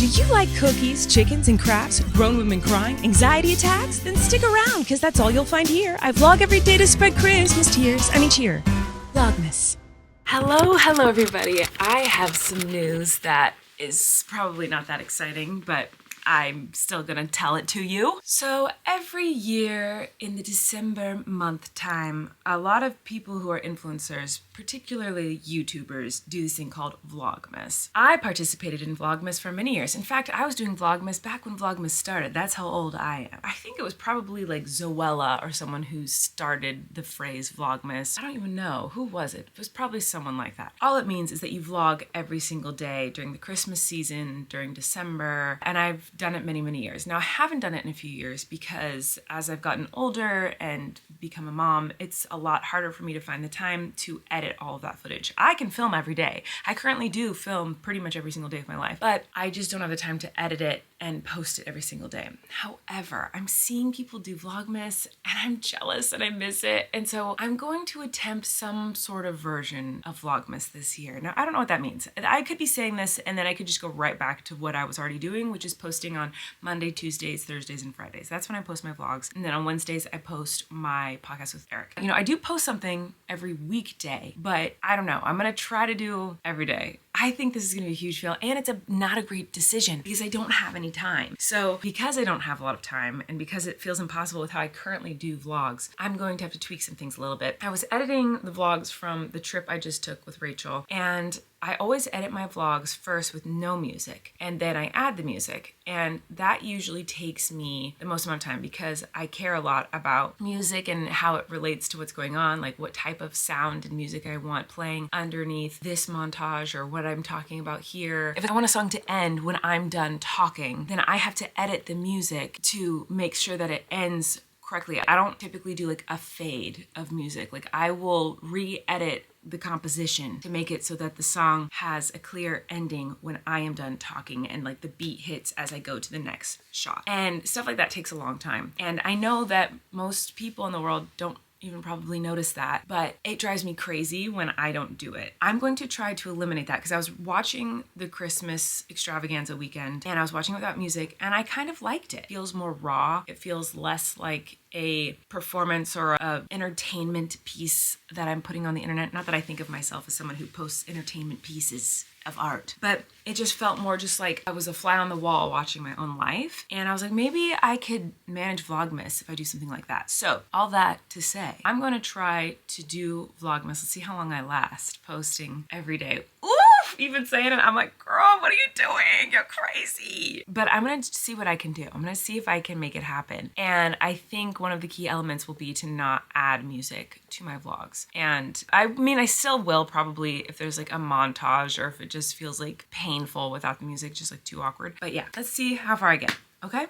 Do you like cookies, chickens, and crafts? Grown women crying? Anxiety attacks? Then stick around, because that's all you'll find here. I vlog every day to spread Christmas cheer. Vlogmas. Hello, everybody. I have some news that is probably not that exciting, but I'm still gonna tell it to you. So every year in the December month time, a lot of people who are influencers, particularly YouTubers, do this thing called Vlogmas. I participated in Vlogmas for many years. In fact, I was doing Vlogmas back when Vlogmas started. That's how old I am. I think it was probably like Zoella or someone who started the phrase Vlogmas. I don't even know. Who was it? It was probably someone like that. All it means is that you vlog every single day during the Christmas season, during December, and I've done it many, many years. Now, I haven't done it in a few years because as I've gotten older and become a mom, it's a lot harder for me to find the time to edit all of that footage. I can film every day. I currently do film pretty much every single day of my life, but I just don't have the time to edit it and post it every single day. However, I'm seeing people do Vlogmas and I'm jealous and I miss it. And so I'm going to attempt some sort of version of Vlogmas this year. Now, I don't know what that means. I could be saying this and then I could just go right back to what I was already doing, which is posting on Monday, Tuesdays, Thursdays, and Fridays. That's when I post my vlogs. And then on Wednesdays, I post my podcast with Eric. You know, I do post something every weekday, but I don't know. I'm gonna try to do every day. I think this is gonna be a huge fail, and it's not a great decision because I don't have any time. So because I don't have a lot of time and because it feels impossible with how I currently do vlogs, I'm going to have to tweak some things a little bit. I was editing the vlogs from the trip I just took with Rachel, and I always edit my vlogs first with no music, and then I add the music. And that usually takes me the most amount of time because I care a lot about music and how it relates to what's going on, like what type of sound and music I want playing underneath this montage or what I'm talking about here. If I want a song to end when I'm done talking, then I have to edit the music to make sure that it ends correctly. I don't typically do like a fade of music. Like I will re-edit the composition to make it so that the song has a clear ending when I am done talking and like the beat hits as I go to the next shot. And stuff like that takes a long time. And I know that most people in the world don't even probably notice that, but it drives me crazy when I don't do it. I'm going to try to eliminate that because I was watching the Christmas extravaganza weekend and I was watching without music and I kind of liked it. It feels more raw. It feels less like a performance or a entertainment piece that I'm putting on the internet. Not that I think of myself as someone who posts entertainment pieces of art, but it just felt more just like I was a fly on the wall watching my own life. And I was like, maybe I could manage Vlogmas if I do something like that. So all that to say, I'm going to try to do Vlogmas. Let's see how long I last posting every day. Oof! Even saying it, I'm like, girl, what are you doing? You're crazy. But I'm going to see what I can do. I'm going to see if I can make it happen. And I think one of the key elements will be to not add music to my vlogs. And I mean, I still will probably if there's like a montage or if it just feels like painful without the music, just like too awkward. But yeah, let's see how far I get, okay?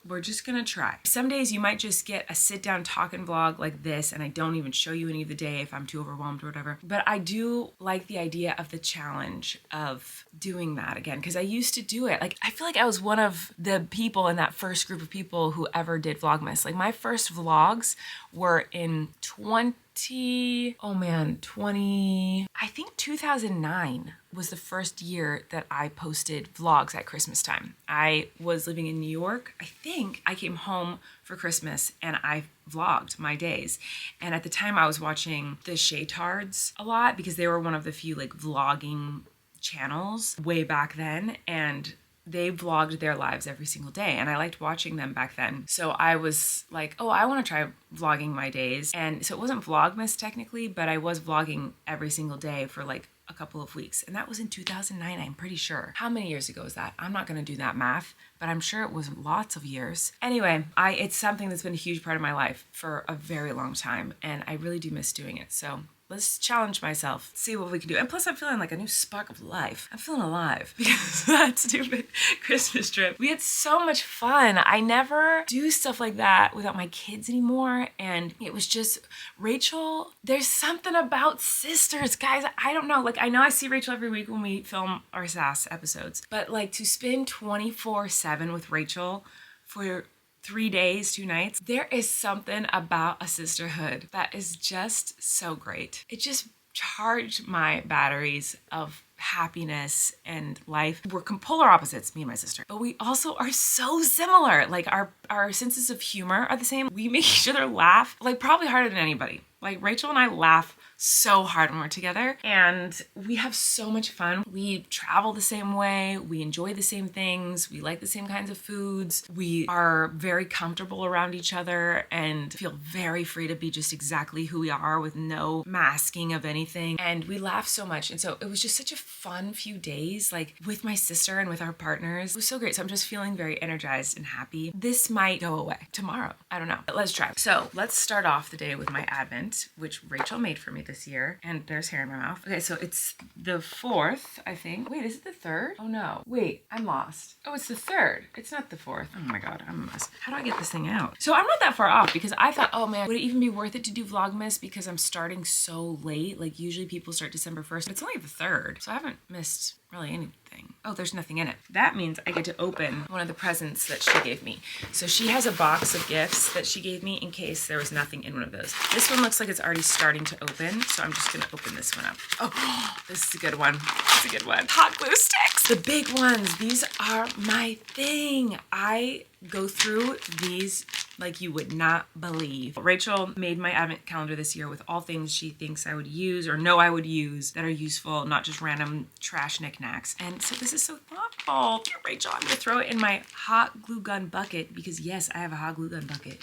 We're just gonna try. Some days you might just get a sit down talking vlog like this and I don't even show you any of the day if I'm too overwhelmed or whatever. But I do like the idea of the challenge of doing that again because I used to do it. Like I feel like I was one of the people in that first group of people who ever did Vlogmas. Like my first vlogs were in 2009 was the first year that I posted vlogs at Christmas time. I was living in New York. I think I came home for Christmas and I vlogged my days. And at the time I was watching the Shaytards a lot because they were one of the few like vlogging channels way back then. And they vlogged their lives every single day and I liked watching them back then. So I was like, oh, I want to try vlogging my days. And so it wasn't Vlogmas technically, but I was vlogging every single day for like a couple of weeks. And that was in 2009, I'm pretty sure. How many years ago is that? I'm not going to do that math, but I'm sure it was lots of years. Anyway, it's something that's been a huge part of my life for a very long time. And I really do miss doing it. So let's challenge myself, see what we can do. And plus I'm feeling like a new spark of life. I'm feeling alive because of that stupid Christmas trip. We had so much fun. I never do stuff like that without my kids anymore. And it was just Rachel. There's something about sisters, guys. I don't know. Like I know I see Rachel every week when we film our SAS episodes, but like to spend 24/7 with Rachel for 3 days, 2 nights, there is something about a sisterhood that is just so great. It just charged my batteries of happiness and life. We're polar opposites, me and my sister, but we also are so similar. Like our senses of humor are the same. We make each other laugh like probably harder than anybody. Like Rachel and I laugh so hard when we're together, and we have so much fun. We travel the same way. We enjoy the same things. We like the same kinds of foods. We are very comfortable around each other and feel very free to be just exactly who we are with no masking of anything. And we laugh so much. And so it was just such a fun few days, like with my sister and with our partners. It was so great. So I'm just feeling very energized and happy. This might go away tomorrow. I don't know, but let's try. So let's start off the day with my Advent, which Rachel made for me this year. And there's hair in my mouth. Okay, so it's the 4th, I think. Wait, is it the 3rd? Oh no. Wait, I'm lost. Oh, it's the 3rd. It's not the 4th. Oh my God, I'm a mess. How do I get this thing out? So I'm not that far off because I thought, oh man, would it even be worth it to do Vlogmas because I'm starting so late? Like usually people start December 1st, but it's only the 3rd. So I haven't missed really anything. Oh, there's nothing in it. That means I get to open one of the presents that she gave me. So she has a box of gifts that she gave me in case there was nothing in one of those. This one looks like it's already starting to open, so I'm just gonna open this one up. Oh, this is a good one. This is a good one. Hot glue sticks. The big ones. These are my thing. I go through these like you would not believe. Rachel made my Advent calendar this year with all things she thinks I would use or know I would use that are useful, not just random trash knickknacks. And so this is so thoughtful. Dear Rachel, I'm gonna throw it in my hot glue gun bucket because yes, I have a hot glue gun bucket.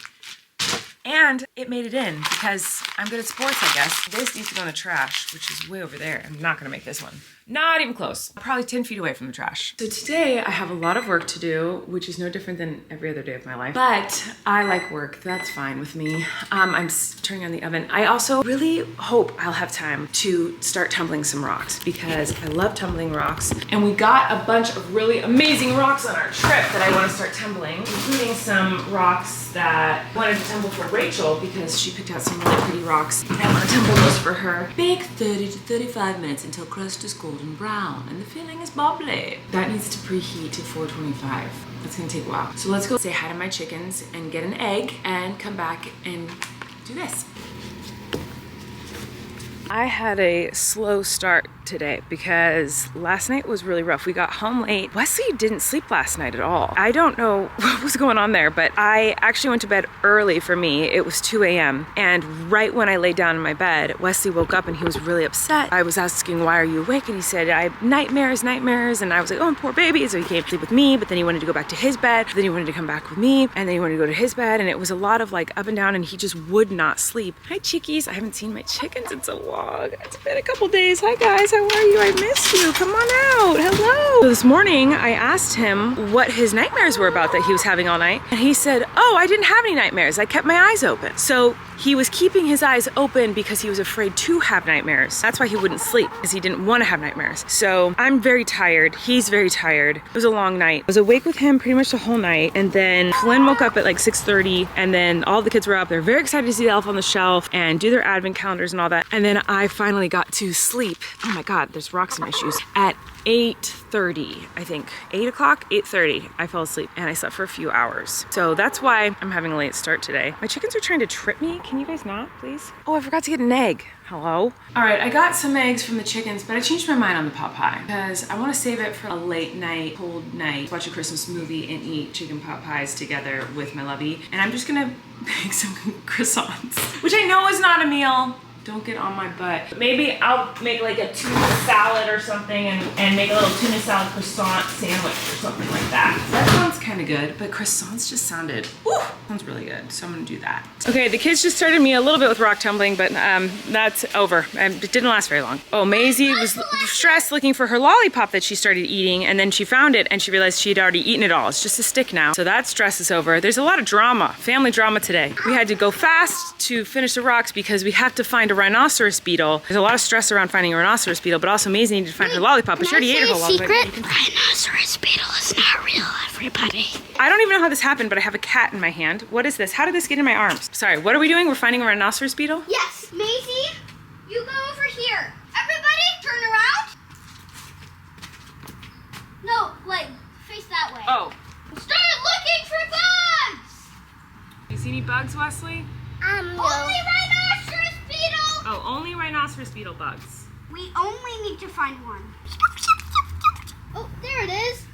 And it made it in because I'm good at sports, I guess. This needs to go in the trash, which is way over there. I'm not gonna make this one. Not even close. Probably 10 feet away from the trash. So today I have a lot of work to do, which is no different than every other day of my life. But I like work. That's fine with me. I'm turning on the oven. I also really hope I'll have time to start tumbling some rocks because I love tumbling rocks. And we got a bunch of really amazing rocks on our trip that I want to start tumbling, including some rocks that I wanted to tumble for Rachel because she picked out some really pretty rocks. And I want to tumble those for her. Bake 30 to 35 minutes until crust is golden brown and the filling is bubbly. That needs to preheat to 425. That's gonna take a while. So let's go say hi to my chickens and get an egg and come back and do this. I had a slow start today because last night was really rough. We got home late. Wesley didn't sleep last night at all. I don't know what was going on there, but I actually went to bed early for me. It was 2 a.m. And right when I laid down in my bed, Wesley woke up and he was really upset. I was asking, why are you awake? And he said, I have nightmares. And I was like, oh, poor baby. So he came to sleep with me, but then he wanted to go back to his bed. Then he wanted to come back with me. And then he wanted to go to his bed. And it was a lot of like up and down and he just would not sleep. Hi, chickies. I haven't seen my chickens in so long. It's been a couple days. Hi, guys. How are you? I miss you. Come on out. Hello. So this morning, I asked him what his nightmares were about that he was having all night. And he said, oh, I didn't have any nightmares. I kept my eyes open. So he was keeping his eyes open because he was afraid to have nightmares. That's why he wouldn't sleep, because he didn't want to have nightmares. So I'm very tired. He's very tired. It was a long night. I was awake with him pretty much the whole night. And then Flynn woke up at like 6:30 and then all the kids were up. They're very excited to see the elf on the shelf and do their advent calendars and all that. And then I finally got to sleep. Oh my God, there's rocks in my shoes. At 8:30, I think. 8 o'clock? 8:30, I fell asleep and I slept for a few hours. So that's why I'm having a late start today. My chickens are trying to trip me. Can you guys not, please? Oh, I forgot to get an egg. Hello? All right, I got some eggs from the chickens, but I changed my mind on the pot pie because I want to save it for a late night, cold night, watch a Christmas movie and eat chicken pot pies together with my lovey. And I'm just gonna make some croissants, which I know is not a meal. Don't get on my butt. Maybe I'll make like a tuna salad or something and make a little tuna salad croissant sandwich or something like that. That sounds kind of good, but croissants just sounded, sounds really good. So I'm gonna do that. Okay, the kids just started me a little bit with rock tumbling, but that's over. It didn't last very long. Oh, Maisie was stressed looking for her lollipop that she started eating, and then she found it and she realized she had already eaten it all. It's just a stick now. So that stress is over. There's a lot of drama, family drama today. We had to go fast to finish the rocks because we have to find a rhinoceros beetle. There's a lot of stress around finding a rhinoceros beetle, but also Maisie needed to find her lollipop, but she already ate her whole lollipop. Rhinoceros beetle is not real, everybody. I don't even know how this happened, but I have a cat in my hand. What is this? How did this get in my arms? Sorry, what are we doing? We're finding a rhinoceros beetle? Yes, Maisie, you go over here. Everybody, turn around. No, like, face that way. Oh. Start looking for bugs. You see any bugs, Wesley? No. Only rhinoceros beetle. Oh, only rhinoceros beetle bugs. We only need to find one. Oh, there it is.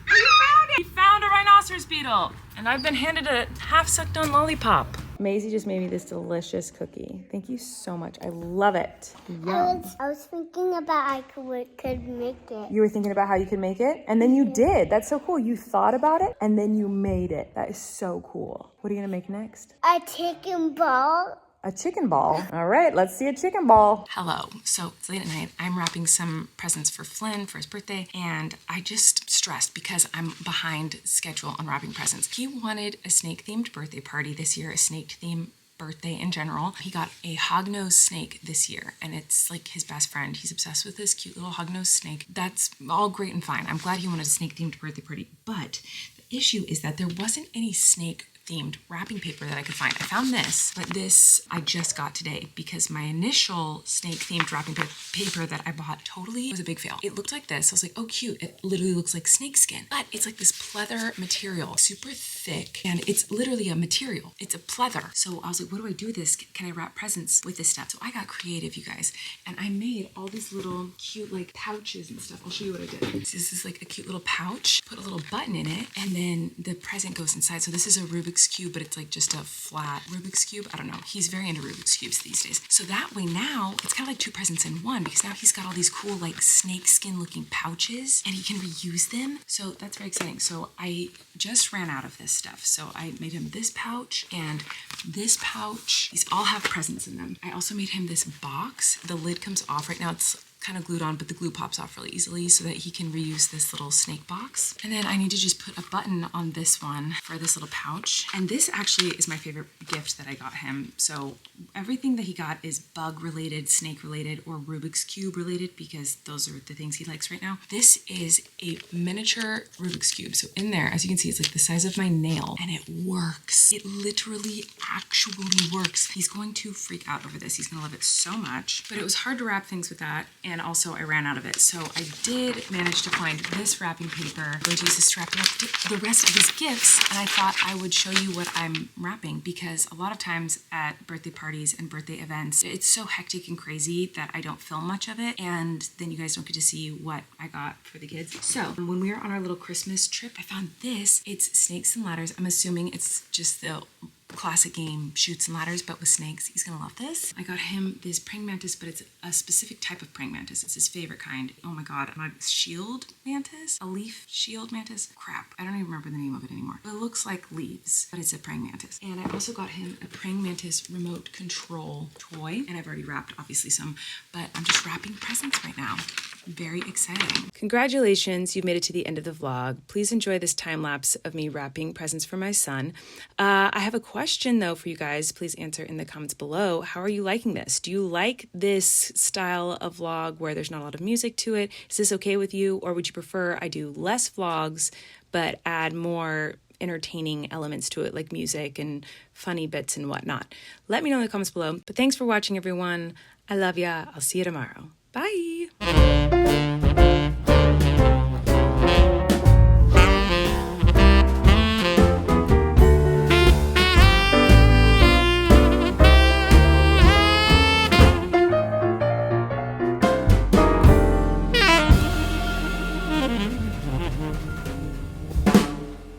We found a rhinoceros beetle, and I've been handed a half-sucked on lollipop. Maisie just made me this delicious cookie. Thank you so much. I love it. Yum. I was thinking about I could make it. You were thinking about how you could make it, and then you did. That's so cool. You thought about it, and then you made it. That is so cool. What are you gonna make next? A chicken ball. A chicken ball. All right, let's see a chicken ball. Hello. So it's late at night. I'm wrapping some presents for Flynn for his birthday, and I just stressed because I'm behind schedule on wrapping presents. He wanted a snake-themed birthday party this year, a snake-themed birthday in general. He got a hognose snake this year, and it's like his best friend. He's obsessed with this cute little hognose snake. That's all great and fine. I'm glad he wanted a snake-themed birthday party, but the issue is that there wasn't any snake themed wrapping paper that I could find. I found this, but this I just got today because my initial snake themed wrapping paper that I bought totally was a big fail. It looked like this. I was like, oh cute. It literally looks like snake skin, but it's like this pleather material, super thick, and it's literally a material. It's a pleather. So I was like, what do I do with this? Can I wrap presents with this stuff? So I got creative, you guys, and I made all these little cute like pouches and stuff. I'll show you what I did. This is like a cute little pouch, put a little button in it, and then the present goes inside. So this is a Rubik's Cube, but it's like just a flat Rubik's Cube. I don't know. He's very into Rubik's Cubes these days. So that way now it's kind of like two presents in one because now he's got all these cool like snake skin looking pouches and he can reuse them. So that's very exciting. So I just ran out of this stuff. So I made him this pouch and this pouch. These all have presents in them. I also made him this box. The lid comes off right now. It's kind of glued on, but the glue pops off really easily so that he can reuse this little snake box. And then I need to just put a button on this one for this little pouch. And this actually is my favorite gift that I got him. So everything that he got is bug related, snake related, or Rubik's Cube related because those are the things he likes right now. This is a miniature Rubik's Cube. So in there, as you can see, it's like the size of my nail and it works. It literally actually works. He's going to freak out over this. He's gonna love it so much, but it was hard to wrap things with that. And also I ran out of it. So I did manage to find this wrapping paper. I'm going to use this to wrap up the rest of his gifts. And I thought I would show you what I'm wrapping because a lot of times at birthday parties and birthday events, it's so hectic and crazy that I don't film much of it. And then you guys don't get to see what I got for the kids. So when we were on our little Christmas trip, I found this. It's Snakes and Ladders. I'm assuming it's just the classic game Shoots and Ladders, but with snakes. He's gonna love this. I got him this praying mantis, but it's a specific type of praying mantis. It's his favorite kind. Oh my god, my shield mantis? A leaf shield mantis? Crap, I don't even remember the name of it anymore. It looks like leaves, but it's a praying mantis. And I also got him a praying mantis remote control toy, and I've already wrapped obviously some, but I'm just wrapping presents right now. Very exciting. Congratulations, you made it to the end of the vlog. Please enjoy this time lapse of me wrapping presents for my son. I have a question though for you guys. Please answer in the comments below. How are you liking this? Do you like this style of vlog where there's not a lot of music to it? Is this okay with you? Or would you prefer I do less vlogs but add more entertaining elements to it like music and funny bits and whatnot? Let me know in the comments below. But thanks for watching everyone. I love ya. I'll see you tomorrow. Bye.